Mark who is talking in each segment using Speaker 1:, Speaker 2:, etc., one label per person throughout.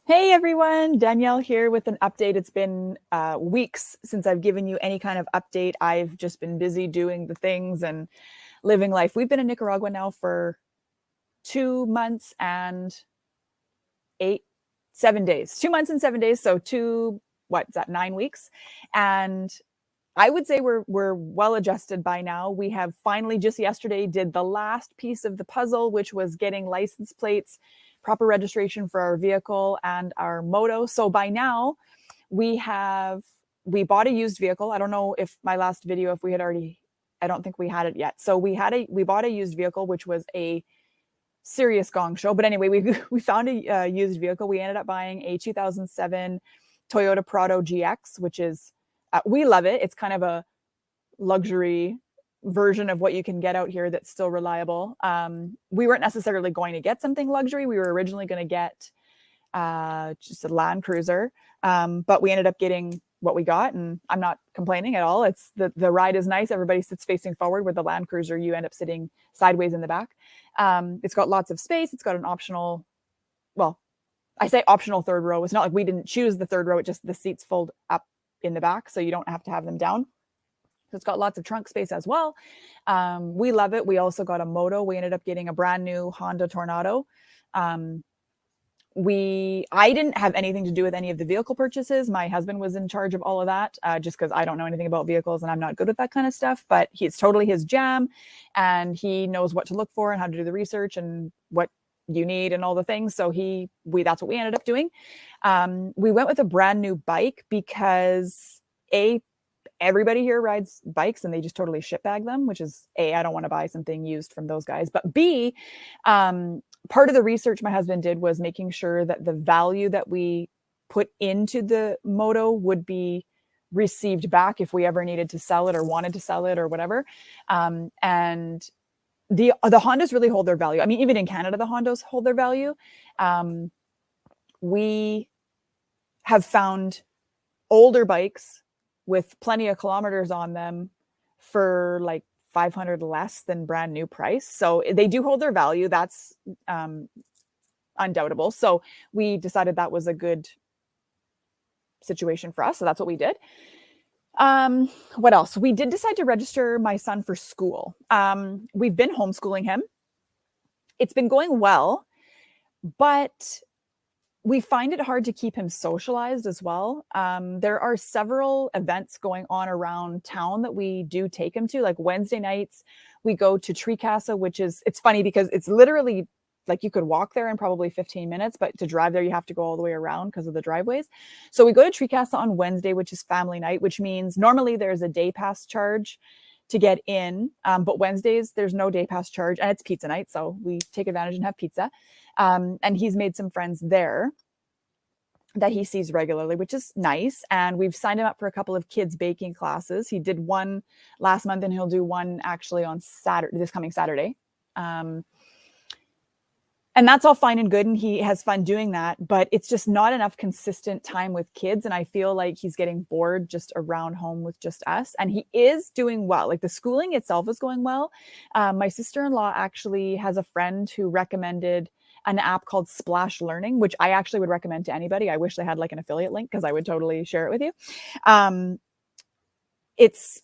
Speaker 1: Hey everyone, Danielle here with an update. It's been weeks since I've given you any kind of update. I've just been busy doing the things and living life. We've been in Nicaragua now for 2 months and 7 days. 2 months and 7 days. So what is that, 9 weeks? And I would say we're well adjusted by now. We have finally just yesterday did the last piece of the puzzle, which was getting license plates, proper registration for our vehicle and our moto. So by now we bought a used vehicle. I don't know if my last video, if we had already, I don't think we had it yet. So we bought a used vehicle, which was a serious gong show. But anyway, we found a used vehicle. We ended up buying a 2007 Toyota Prado GX, which is we love it. It's kind of a luxury version of what you can get out here that's still reliable. We weren't necessarily going to get something luxury. We were originally going to get just a Land Cruiser, but we ended up getting what we got, and I'm not complaining at all. It's the ride is nice. Everybody sits facing forward. With the Land Cruiser, you end up sitting sideways in the back. It's got lots of space. It's got an optional, well, I say optional third row. It's not like we didn't choose the third row. It just the seats fold up in the back, so you don't have to have them down. So it's got lots of trunk space as well. We love it. We also got a moto. We ended up getting a brand new Honda Tornado. I didn't have anything to do with any of the vehicle purchases. My husband was in charge of all of that, just because I don't know anything about vehicles and I'm not good at that kind of stuff. But it's totally his jam, and he knows what to look for and how to do the research and what you need and all the things. So that's what we ended up doing. We went with a brand new bike because everybody here rides bikes and they just totally shitbag them, which is I don't want to buy something used from those guys. But B, part of the research my husband did was making sure that the value that we put into the moto would be received back if we ever needed to sell it or wanted to sell it or whatever. And the Hondas really hold their value. I mean, even in Canada, the Hondas hold their value. We have found older bikes with plenty of kilometers on them for like 500 less than brand new price. So they do hold their value. That's undoubtable. So we decided that was a good situation for us. So that's what we did. What else? We did decide to register my son for school. We've been homeschooling him. It's been going well, but we find it hard to keep him socialized as well. There are several events going on around town that we do take him to. Like Wednesday nights, we go to Tree Casa, it's funny because it's literally like you could walk there in probably 15 minutes, but to drive there, you have to go all the way around because of the driveways. So we go to Tree Casa on Wednesday, which is family night, which means normally there's a day pass charge to get in. But Wednesdays, there's no day pass charge, and it's pizza night. So we take advantage and have pizza. And he's made some friends there that he sees regularly, which is nice. And we've signed him up for a couple of kids baking classes. He did one last month and he'll do one actually on this coming Saturday. And that's all fine and good, and he has fun doing that, but it's just not enough consistent time with kids. And I feel like he's getting bored just around home with just us. And he is doing well. Like the schooling itself is going well. My sister-in-law actually has a friend who recommended an app called Splash Learning, which I actually would recommend to anybody. I wish they had like an affiliate link because I would totally share it with you.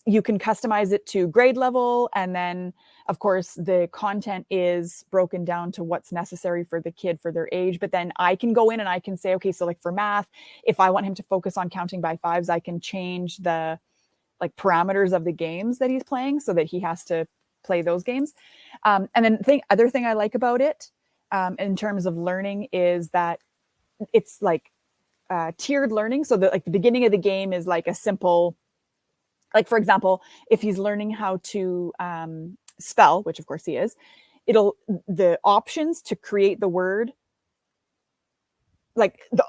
Speaker 1: You can customize it to grade level, and then of course the content is broken down to what's necessary for the kid for their age. But then I can go in and I can say, okay, so like for math, if I want him to focus on counting by fives, I can change the like parameters of the games that he's playing so that he has to play those games. And then other thing I like about it in terms of learning is that it's like tiered learning. So that like the beginning of the game is like a simple, like, for example, if he's learning how to spell, which of course he is, the options to create the word, like the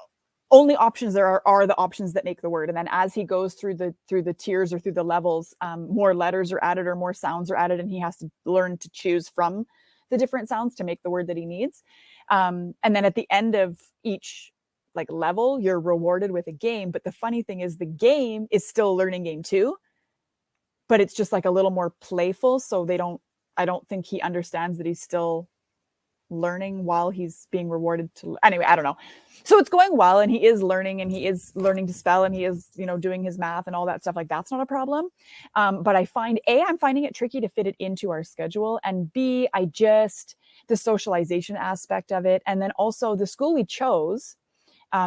Speaker 1: only options there are the options that make the word. And then as he goes through the tiers or through the levels, more letters are added or more sounds are added, and he has to learn to choose from the different sounds to make the word that he needs. And then at the end of each like level, you're rewarded with a game. But the funny thing is the game is still a learning game too, but it's just like a little more playful. So I don't think he understands that he's still learning while he's being rewarded to, anyway, I don't know. So it's going well, and he is learning to spell, and he is, doing his math and all that stuff. Like, that's not a problem. But I'm finding it tricky to fit it into our schedule. And B, the socialization aspect of it. And then also the school we chose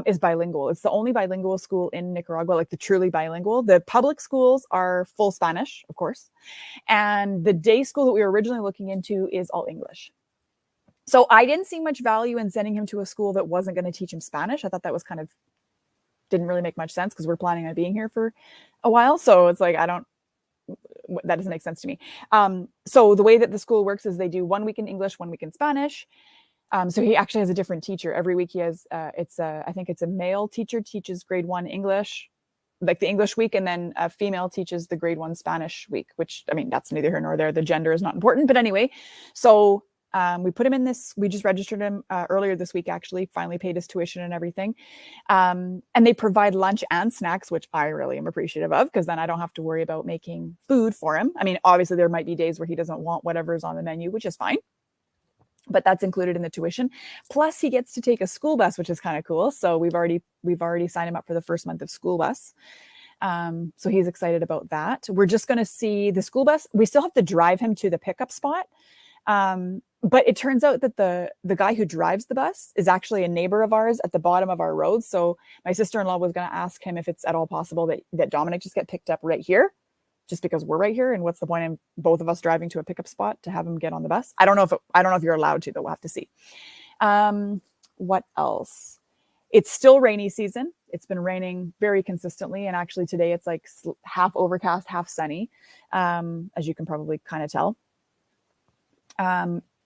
Speaker 1: is bilingual. It's the only bilingual school in Nicaragua, like the truly bilingual. The public schools are full Spanish, of course. And the day school that we were originally looking into is all English. So I didn't see much value in sending him to a school that wasn't going to teach him Spanish. I thought that was didn't really make much sense because we're planning on being here for a while. So it's like, that doesn't make sense to me. So the way that the school works is they do 1 week in English, 1 week in Spanish. So he actually has a different teacher every week. He has, I think it's a male teacher teaches grade 1 English, like the English week, and then a female teaches the grade 1 Spanish week, which, I mean, that's neither here nor there. The gender is not important, but anyway, so we put him in this, we just registered him earlier this week, actually, finally paid his tuition and everything. And they provide lunch and snacks, which I really am appreciative of, because then I don't have to worry about making food for him. I mean, obviously there might be days where he doesn't want whatever's on the menu, which is fine, but that's included in the tuition. Plus he gets to take a school bus, which is kind of cool. So we've already signed him up for the first month of school bus. So he's excited about that. We're just going to see the school bus. We still have to drive him to the pickup spot. But it turns out that the guy who drives the bus is actually a neighbor of ours at the bottom of our road. So my sister-in-law was going to ask him if it's at all possible that Dominic just get picked up right here, just because we're right here. And what's the point in both of us driving to a pickup spot to have him get on the bus? I don't know if you're allowed to, though. We'll have to see. What else? It's still rainy season. It's been raining very consistently. And actually today it's like half overcast, half sunny, as you can probably kind of tell.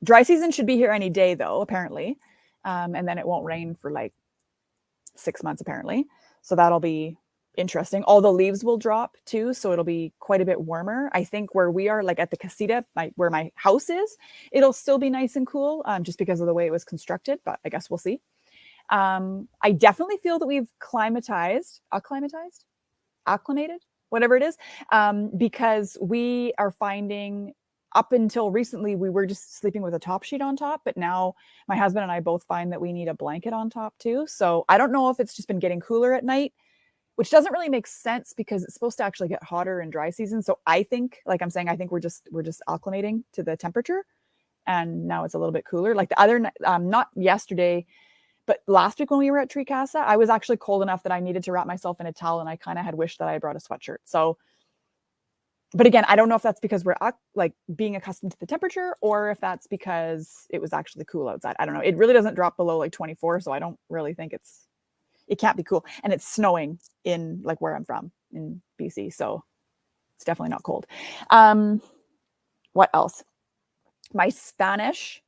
Speaker 1: Dry season should be here any day, though, apparently. And then it won't rain for like 6 months, apparently. So that'll be interesting. All the leaves will drop too, so it'll be quite a bit warmer. I think where we are, like at the casita, where my house is, it'll still be nice and cool, just because of the way it was constructed, but I guess we'll see. I definitely feel that we've acclimated, whatever it is, because we are finding, up until recently, we were just sleeping with a top sheet on top, but now my husband and I both find that we need a blanket on top too. So I don't know if it's just been getting cooler at night, which doesn't really make sense because it's supposed to actually get hotter in dry season. So I think, like I'm saying, I think we're just acclimating to the temperature, and now it's a little bit cooler. Like the other, not yesterday, but last week when we were at Tree Casa, I was actually cold enough that I needed to wrap myself in a towel, and I kind of had wished that I brought a sweatshirt. So, but again, I don't know if that's because we're like being accustomed to the temperature, or if that's because it was actually cool outside. I don't know. It really doesn't drop below like 24. So I don't really think it can't be cool. And it's snowing in like where I'm from in BC. So it's definitely not cold. What else? My Spanish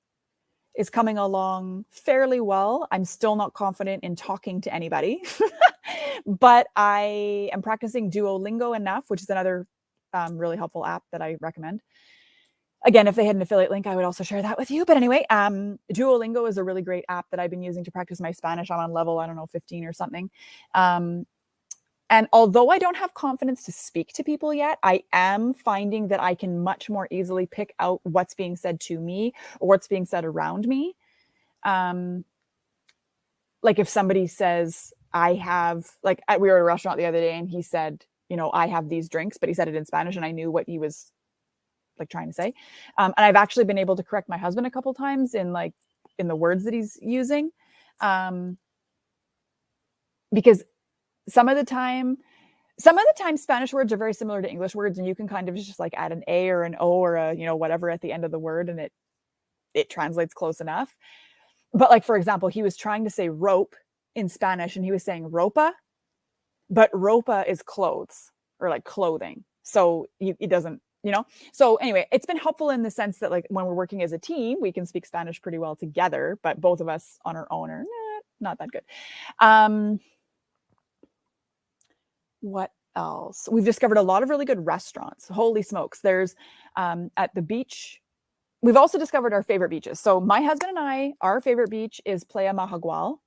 Speaker 1: is coming along fairly well. I'm still not confident in talking to anybody, but I am practicing Duolingo enough, which is another really helpful app that I recommend. Again, if they had an affiliate link, I would also share that with you. But anyway, Duolingo is a really great app that I've been using to practice my Spanish. I'm on level, 15 or something. And although I don't have confidence to speak to people yet, I am finding that I can much more easily pick out what's being said to me or what's being said around me. Like if somebody says, we were at a restaurant the other day and he said, I have these drinks, but he said it in Spanish and I knew what he was like trying to say. And I've actually been able to correct my husband a couple of times in the words that he's using. Because some of the time Spanish words are very similar to English words, and you can kind of just like add an A or an O or a, whatever at the end of the word, and it translates close enough. But like, for example, he was trying to say rope in Spanish and he was saying ropa, but ropa is clothes or like clothing. So it doesn't, So anyway, it's been helpful in the sense that like when we're working as a team, we can speak Spanish pretty well together, but both of us on our own are not that good. What else? We've discovered a lot of really good restaurants. Holy smokes. There's at the beach. We've also discovered our favorite beaches. So my husband and I, our favorite beach is Playa Mahagual.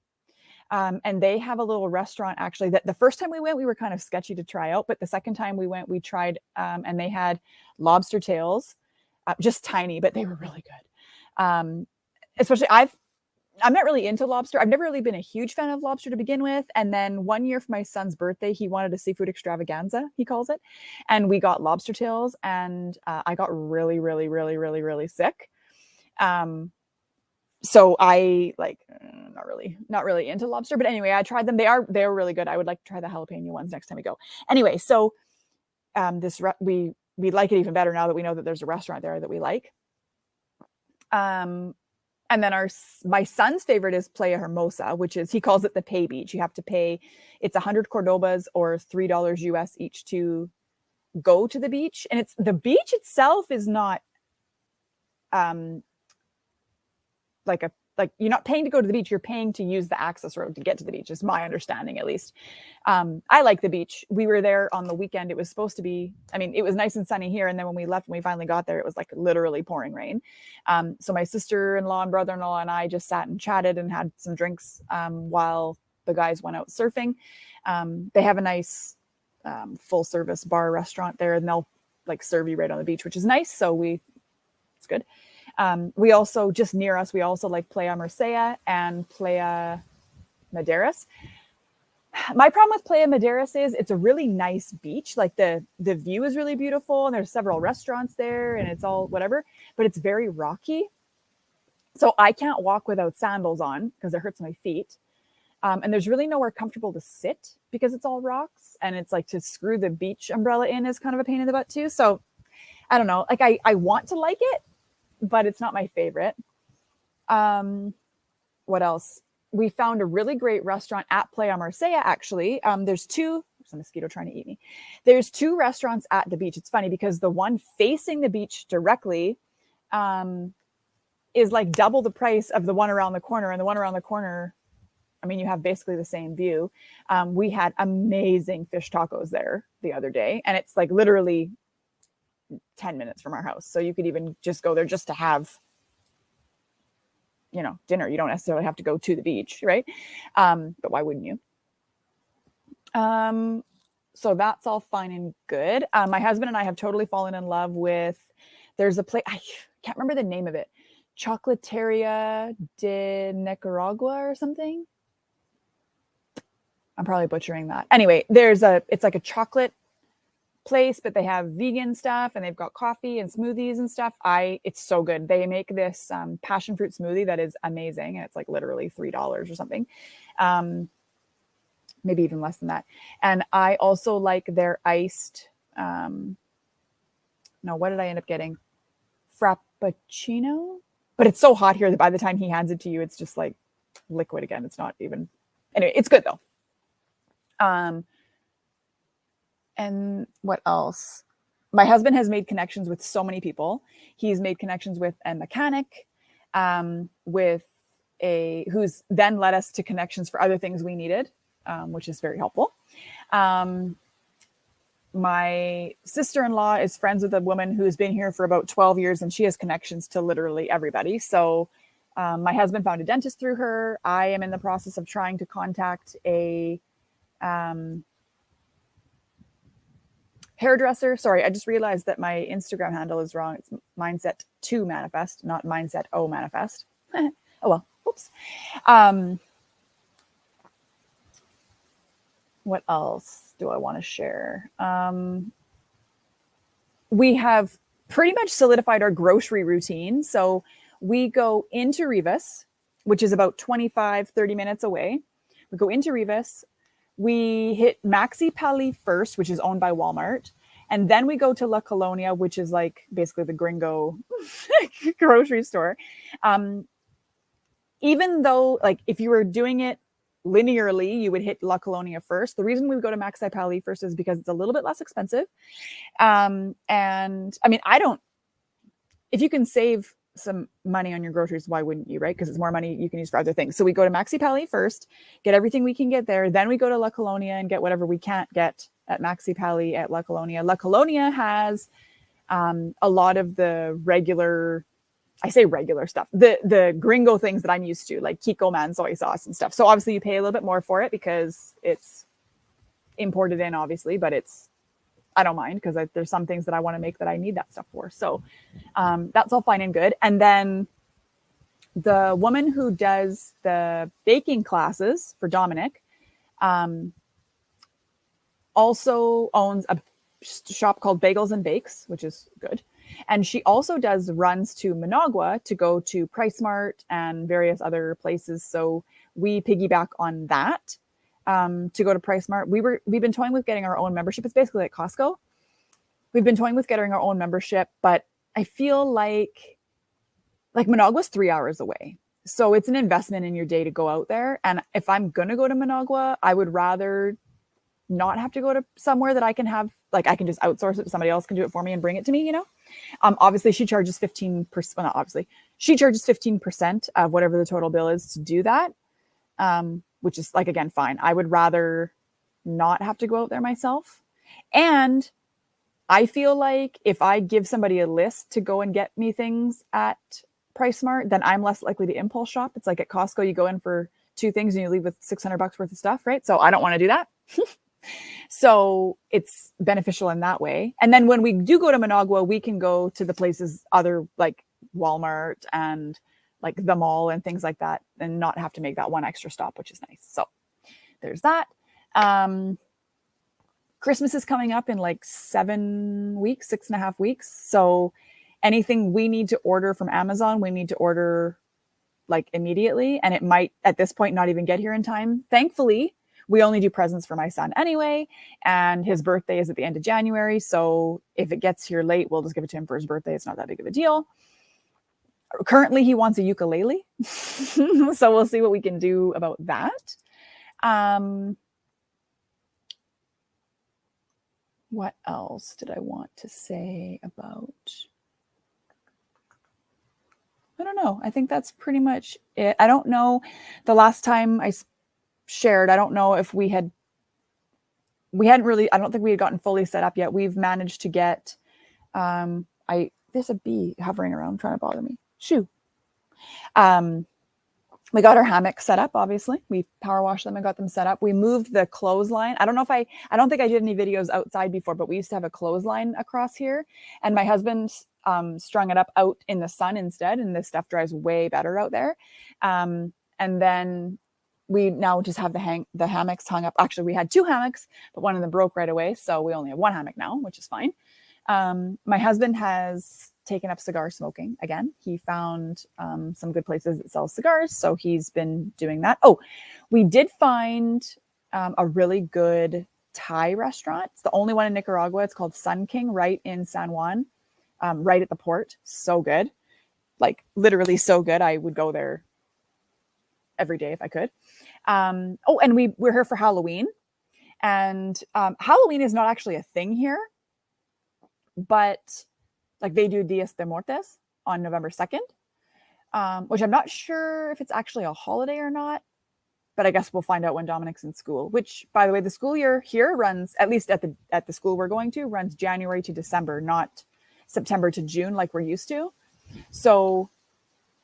Speaker 1: And they have a little restaurant actually that the first time we went, we were kind of sketchy to try out. But the second time we went, we tried and they had lobster tails, just tiny, but they were really good. especially I'm not really into lobster. I've never really been a huge fan of lobster to begin with. And then one year for my son's birthday, he wanted a seafood extravaganza, he calls it. And we got lobster tails, and I got really, really, really, really, really sick. So I like not really into lobster, but anyway, I tried them. They're really good. I would like to try the jalapeno ones next time we go. Anyway, so we like it even better now that we know that there's a restaurant there that we like. And then my son's favorite is Playa Hermosa, which is, he calls it the pay beach. You have to pay, it's 100 Cordobas or $3 US each to go to the beach. And the beach itself is not like you're not paying to go to the beach, you're paying to use the access road to get to the beach, is my understanding at least. I like the beach. We were there on the weekend. It was supposed to be, I mean, it was nice and sunny here. And then when we left, when we finally got there, it was like literally pouring rain. So my sister-in-law and brother-in-law and I just sat and chatted and had some drinks while the guys went out surfing. They have a nice full service bar restaurant there, and they'll like serve you right on the beach, which is nice. So it's good. We also, just near us, we also like Playa Mercea and Playa Maderas. My problem with Playa Maderas is it's a really nice beach. Like the view is really beautiful, and there's several restaurants there, and it's all whatever, but it's very rocky. So I can't walk without sandals on because it hurts my feet. And there's really nowhere comfortable to sit because it's all rocks, and it's like to screw the beach umbrella in is kind of a pain in the butt too. So I don't know, like I want to like it, but it's not my favorite. What else? We found a really great restaurant at Playa Marcea, actually. There's a mosquito trying to eat me. There's two restaurants at the beach. It's funny because the one facing the beach directly is like double the price of the one around the corner. And the one around the corner, I mean, you have basically the same view. We had amazing fish tacos there the other day, and it's like literally 10 minutes from our house. So you could even just go there just to have, dinner. You don't necessarily have to go to the beach, right? But why wouldn't you? So that's all fine and good. My husband and I have totally fallen in love with, there's a place, I can't remember the name of it. Chocolateria de Nicaragua or something. I'm probably butchering that. Anyway, it's like a chocolate place, but they have vegan stuff, and they've got coffee and smoothies and stuff. It's so good. They make this passion fruit smoothie that is amazing, and it's like literally $3 or something, maybe even less than that. And I also like their iced what did I end up getting? Frappuccino, but it's so hot here that by the time he hands it to you, it's just like liquid again. It's not even, anyway, it's good though. And what else? My husband has made connections with so many people. He's made connections with a mechanic, who's then led us to connections for other things we needed, which is very helpful. My sister-in-law is friends with a woman who's been here for about 12 years, and she has connections to literally everybody. So my husband found a dentist through her. I am in the process of trying to contact a hairdresser. Sorry, I just realized that my Instagram handle is wrong. It's mindset to manifest, not mindset o manifest. Oh well, oops. What else do I want to share? We have pretty much solidified our grocery routine. So we go into Rivas, which is about 25-30 minutes away. We go into Rivas. We hit Maxi Pali first, which is owned by Walmart. And then we go to La Colonia, which is like basically the gringo grocery store. Even though, like, if you were doing it linearly, you would hit La Colonia first. The reason we would go to Maxi Pali first is because it's a little bit less expensive. And I mean, if you can save some money on your groceries, why wouldn't you, right? Because it's more money you can use for other things. So we go to Maxi Pali first, get everything we can get there. Then we go to La Colonia and get whatever we can't get at Maxi Pali at La Colonia. La Colonia has a lot of the regular, I say regular stuff, the gringo things that I'm used to, like Kiko Man soy sauce and stuff. So obviously you pay a little bit more for it because it's imported in, obviously, but I don't mind because there's some things that I want to make that I need that stuff for. So that's all fine and good. And then the woman who does the baking classes for Dominic also owns a shop called Bagels and Bakes, which is good. And she also does runs to Managua to go to Price Mart and various other places. So we piggyback on that to go to Price Mart. We've been toying with getting our own membership. It's basically like Costco. We've been toying with getting our own membership, but I feel like Managua's 3 hours away. So it's an investment in your day to go out there. And if I'm going to go to Managua, I would rather not have to go to somewhere that I can have, like, I can just outsource it. Somebody else can do it for me and bring it to me, you know? Obviously she charges 15%. Well, not obviously, she charges 15% of whatever the total bill is to do that. Which is, like, again, fine. I would rather not have to go out there myself. And I feel like if I give somebody a list to go and get me things at Price Mart, then I'm less likely to impulse shop. It's like at Costco, you go in for 2 things and you leave with $600 worth of stuff, right? So I don't want to do that. So it's beneficial in that way. And then when we do go to Managua, we can go to the places, other like Walmart and like the mall and things like that, and not have to make that one extra stop, which is nice. So there's that. Christmas is coming up in like 7 weeks, 6.5 weeks. So anything we need to order from Amazon, we need to order like immediately. And it might at this point not even get here in time. Thankfully, we only do presents for my son anyway. And his birthday is at the end of January. So if it gets here late, we'll just give it to him for his birthday. It's not that big of a deal. Currently, he wants a ukulele. So we'll see what we can do about that. What else did I want to say about? I don't know. I think that's pretty much it. I don't know. The last time I shared, I don't know if we hadn't really, I don't think we had gotten fully set up yet. We've managed to get, there's a bee hovering around trying to bother me. Shoo. We got our hammocks set up, obviously. We power washed them and got them set up. We moved the clothesline. I don't think I did any videos outside before, but we used to have a clothesline across here. And my husband strung it up out in the sun instead. And this stuff dries way better out there. And then we now just have the hammocks hung up. Actually, we had 2 hammocks, but one of them broke right away. So we only have 1 hammock now, which is fine. My husband has taken up cigar smoking again. He found some good places that sell cigars, so he's been doing that. Oh, we did find a really good Thai restaurant. It's the only one in Nicaragua. It's called Sun King, right in San Juan, right at the port. So good, like literally so good. I would go there every day if I could. And we're here for Halloween, and Halloween is not actually a thing here, but like they do Dias de Muertos on November 2nd, which I'm not sure if it's actually a holiday or not, but I guess we'll find out when Dominic's in school, which, by the way, the school year here runs, at least at the school we're going to, runs January to December, not September to June like we're used to. So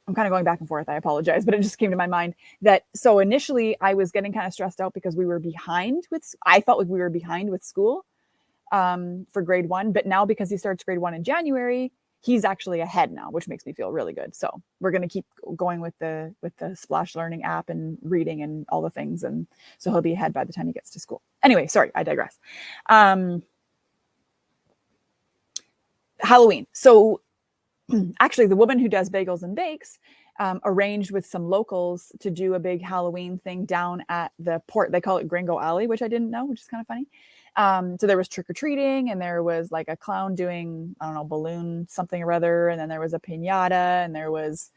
Speaker 1: I'm kind of going back and forth. I apologize, but it just came to my mind that, so initially I was getting kind of stressed out because I felt like we were behind with school for grade 1, but now because he starts grade 1 in January, he's actually ahead now, which makes me feel really good. So we're going to keep going with the Splash Learning app and reading and all the things. And so he'll be ahead by the time he gets to school. Anyway, sorry, I digress. Halloween. So actually the woman who does Bagels and Bakes arranged with some locals to do a big Halloween thing down at the port. They call it Gringo Alley, which I didn't know, which is kind of funny. So there was trick-or-treating, and there was like a clown doing, I don't know, balloon something or other. And then there was a piñata, and there was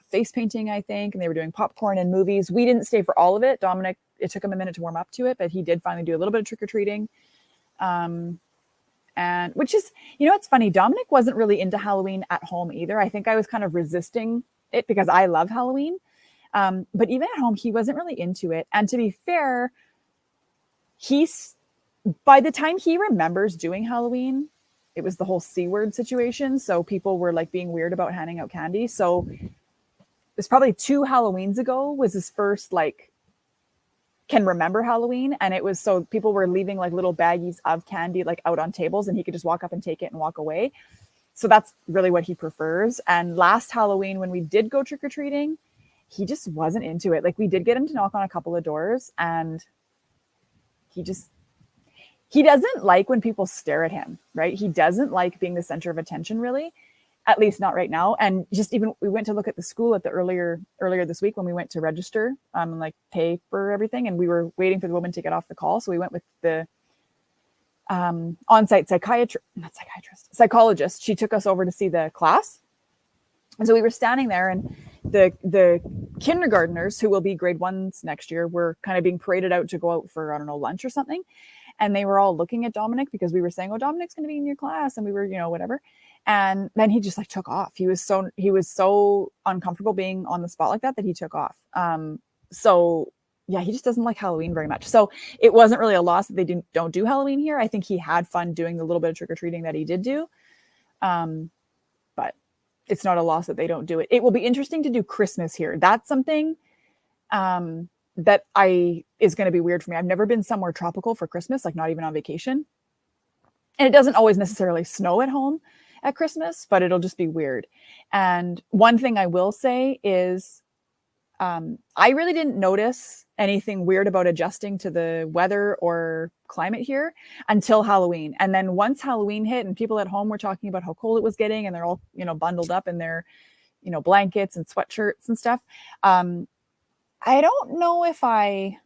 Speaker 1: face painting, I think. And they were doing popcorn and movies. We didn't stay for all of it. Dominic, it took him a minute to warm up to it, but he did finally do a little bit of trick-or-treating. And which is, it's funny. Dominic wasn't really into Halloween at home either. I think I was kind of resisting it because I love Halloween. But even at home, he wasn't really into it. And to be fair, by the time he remembers doing Halloween, it was the whole C word situation. So people were like being weird about handing out candy. So it was probably 2 Halloweens ago was his first can remember Halloween. And it was, so people were leaving like little baggies of candy like out on tables, and he could just walk up and take it and walk away. So that's really what he prefers. And last Halloween, when we did go trick-or-treating, he just wasn't into it. Like, we did get him to knock on a couple of doors, and he doesn't like when people stare at him, right? He doesn't like being the center of attention, really, at least not right now. And just even, we went to look at the school at the earlier this week when we went to register, and like pay for everything. And we were waiting for the woman to get off the call. So we went with the on-site psychologist. She took us over to see the class. And so we were standing there, and the kindergartners, who will be grade ones next year, were kind of being paraded out to go out for, I don't know, lunch or something. And they were all looking at Dominic because we were saying, oh, Dominic's going to be in your class. And we were, whatever. And then he just like took off. He was so uncomfortable being on the spot like that he took off. So yeah, he just doesn't like Halloween very much. So it wasn't really a loss that they don't do Halloween here. I think he had fun doing the little bit of trick-or-treating that he did do. But it's not a loss that they don't do it. It will be interesting to do Christmas here. That's something that is going to be weird for me. I've never been somewhere tropical for Christmas, like not even on vacation. And it doesn't always necessarily snow at home at Christmas, but it'll just be weird. And one thing I will say is I really didn't notice anything weird about adjusting to the weather or climate here until Halloween. And then once Halloween hit and people at home were talking about how cold it was getting, and they're all, bundled up in their, blankets and sweatshirts and stuff. I don't know if I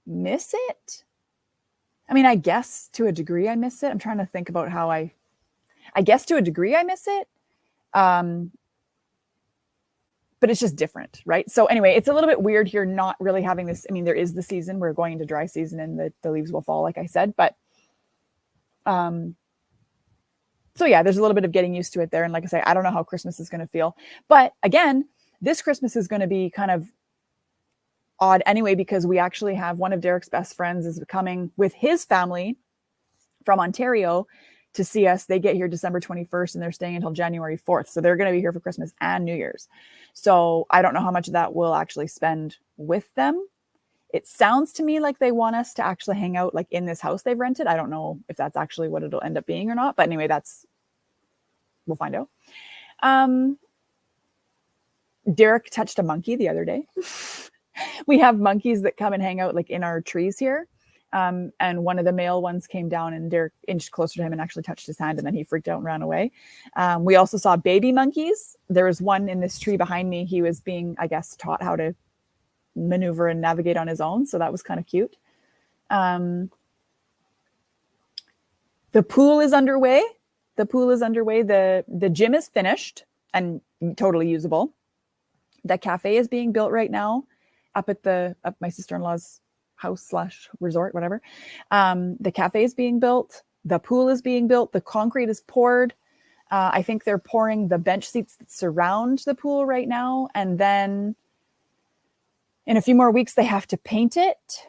Speaker 1: miss it. I mean, I guess to a degree I miss it. I'm trying to think about how I guess to a degree I miss it. But it's just different, right? So anyway, it's a little bit weird here not really having this. I mean, there is the season. We're going into dry season, and the leaves will fall, like I said. But so yeah, there's a little bit of getting used to it there. And like I say, I don't know how Christmas is going to feel. But again, this Christmas is going to be kind of odd anyway, because we actually have one of Derek's best friends is coming with his family from Ontario to see us. They get here December 21st, and they're staying until January 4th. So they're going to be here for Christmas and New Year's. So I don't know how much of that we'll actually spend with them. It sounds to me like they want us to actually hang out like in this house they've rented. I don't know if that's actually what it'll end up being or not. But anyway, we'll find out. Derek touched a monkey the other day. We have monkeys that come and hang out like in our trees here. And one of the male ones came down, and Derek inched closer to him and actually touched his hand, and then he freaked out and ran away. We also saw baby monkeys. There was one in this tree behind me. He was being, I guess, taught how to maneuver and navigate on his own. So that was kind of cute. The pool is underway. The gym is finished and totally usable. The cafe is being built right now up at my sister-in-law's house/resort, whatever. The cafe is being built. The pool is being built. The concrete is poured. I think they're pouring the bench seats that surround the pool right now. And then in a few more weeks, they have to paint it.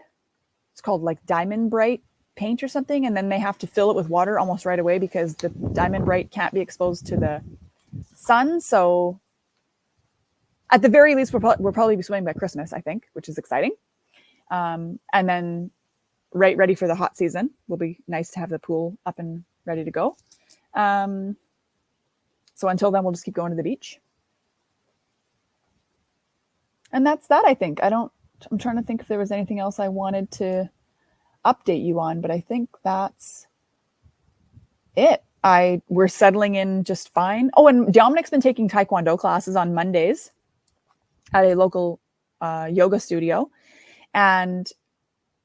Speaker 1: It's called like Diamond Bright paint or something. And then they have to fill it with water almost right away because the Diamond Bright can't be exposed to the sun. So at the very least, we'll probably be swimming by Christmas, I think, which is exciting. And then ready for the hot season. Will be nice to have the pool up and ready to go. So until then, we'll just keep going to the beach. And that's that, I think. I'm trying to think if there was anything else I wanted to update you on, but I think that's it. We're settling in just fine. Oh, and Dominic's been taking Taekwondo classes on Mondays at a local yoga studio. And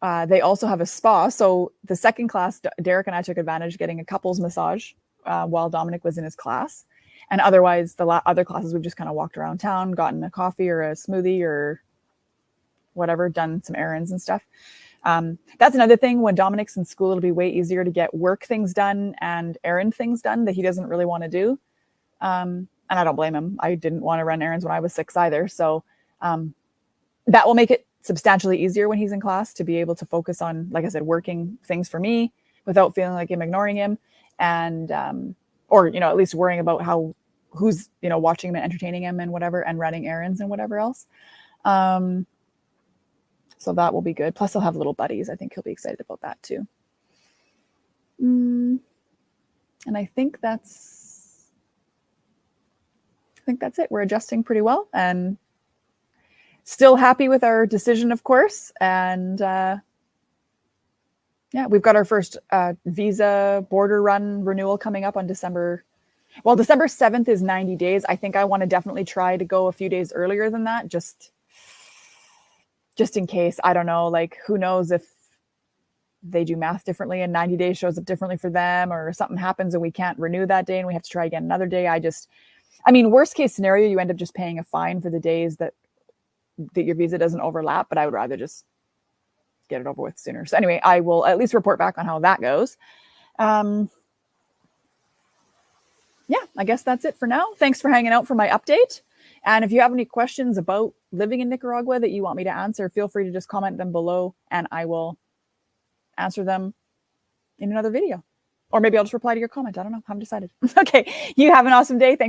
Speaker 1: they also have a spa. So the second class, Derek and I took advantage of getting a couples massage while Dominic was in his class. And otherwise, the other classes, we've just kind of walked around town, gotten a coffee or a smoothie or whatever, done some errands and stuff. That's another thing. When Dominic's in school, it'll be way easier to get work things done and errand things done that he doesn't really want to do. And I don't blame him. I didn't want to run errands when I was 6 either. So that will make it substantially easier when he's in class to be able to focus on, like I said, working things for me without feeling like I'm ignoring him. And, or, at least worrying about who's, watching him and entertaining him and whatever, and running errands and whatever else. So that will be good. Plus he'll have little buddies. I think he'll be excited about that too. And I think that's it. We're adjusting pretty well and still happy with our decision, of course. And yeah, we've got our first visa border run renewal coming up on December 7th is 90 days. I think I want to definitely try to go a few days earlier than that, just in case. I don't know, like, who knows if they do math differently and 90 days shows up differently for them, or something happens and we can't renew that day and we have to try again another day. I mean, worst case scenario, you end up just paying a fine for the days that your visa doesn't overlap, but I would rather just get it over with sooner. So anyway, I will at least report back on how that goes. Yeah, I guess that's it for now. Thanks for hanging out for my update. And if you have any questions about living in Nicaragua that you want me to answer, feel free to just comment them below and I will answer them in another video. Or maybe I'll just reply to your comment. I don't know. I haven't decided. Okay. You have an awesome day. Thanks.